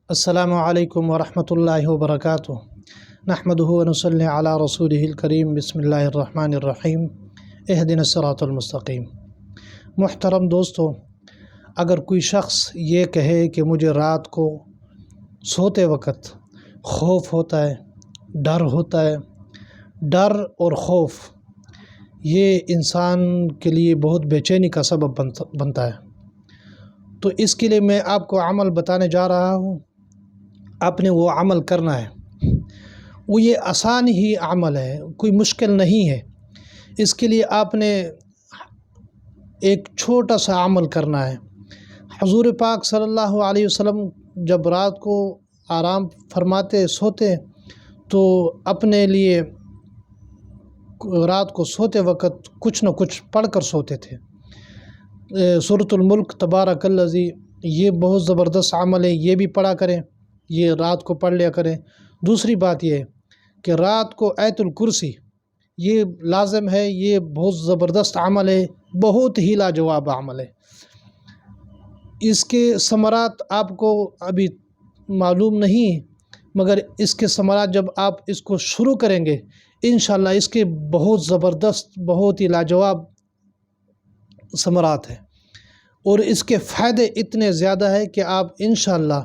السلام علیکم ورحمۃ اللہ وبرکاتہ۔ نحمدہ ونصلی علی رسولہ الکریم۔ بسم اللہ الرحمن الرحیم۔ اہدنا الصراط المستقیم۔ محترم دوستو، اگر کوئی شخص یہ کہے کہ مجھے رات کو سوتے وقت خوف ہوتا ہے، ڈر ہوتا ہے، ڈر اور خوف یہ انسان کے لیے بہت بے چینی کا سبب بنتا ہے، تو اس کے لیے میں آپ کو عمل بتانے جا رہا ہوں۔ آپ نے وہ عمل کرنا ہے، وہ یہ آسان ہی عمل ہے، کوئی مشکل نہیں ہے۔ اس کے لیے آپ نے ایک چھوٹا سا عمل کرنا ہے۔ حضور پاک صلی اللہ علیہ وسلم جب رات کو آرام فرماتے سوتے تو اپنے لیے رات کو سوتے وقت کچھ نہ کچھ پڑھ کر سوتے تھے۔ سورۃ الملک تبارک الذی، یہ بہت زبردست عمل ہے، یہ بھی پڑھا کریں، یہ رات کو پڑھ لیا کریں۔ دوسری بات یہ ہے کہ رات کو آیت الکرسی یہ لازم ہے، یہ بہت زبردست عمل ہے، بہت ہی لاجواب عمل ہے۔ اس کے ثمرات آپ کو ابھی معلوم نہیں، مگر اس کے ثمرات جب آپ اس کو شروع کریں گے انشاءاللہ اس کے بہت زبردست، بہت ہی لاجواب ثمرات ہیں، اور اس کے فائدے اتنے زیادہ ہیں کہ آپ انشاءاللہ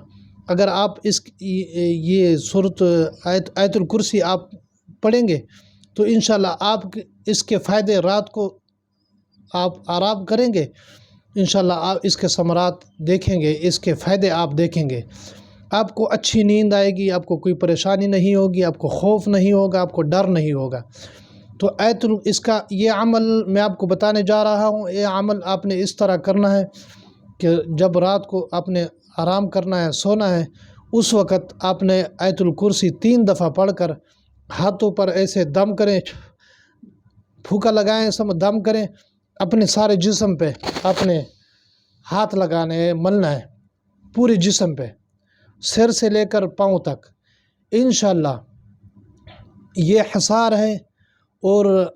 اگر آپ یہ سورۃ آیت الکرسی آپ پڑھیں گے تو انشاءاللہ آپ اس کے فائدے رات کو آپ آرام کریں گے، انشاءاللہ آپ اس کے ثمرات دیکھیں گے، اس کے فائدے آپ دیکھیں گے، آپ کو اچھی نیند آئے گی، آپ کو کوئی پریشانی نہیں ہوگی، آپ کو خوف نہیں ہوگا، آپ کو ڈر نہیں ہوگا۔ تو اس کا یہ عمل میں آپ کو بتانے جا رہا ہوں۔ یہ عمل آپ نے اس طرح کرنا ہے کہ جب رات کو آپ نے آرام کرنا ہے، سونا ہے، اس وقت آپ نے آیت الکرسی 3 دفعہ پڑھ کر ہاتھوں پر ایسے دم کریں، پھونکا لگائیں، دم کریں، اپنے سارے جسم پہ اپنے ہاتھ لگانے ہیں، ملنا ہے پورے جسم پہ، سر سے لے کر پاؤں تک۔ انشاءاللہ یہ حصار ہے اور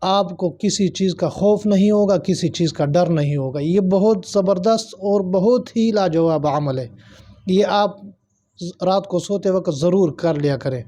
آپ کو کسی چیز کا خوف نہیں ہوگا، کسی چیز کا ڈر نہیں ہوگا۔ یہ بہت زبردست اور بہت ہی لاجواب عمل ہے، یہ آپ رات کو سوتے وقت ضرور کر لیا کریں۔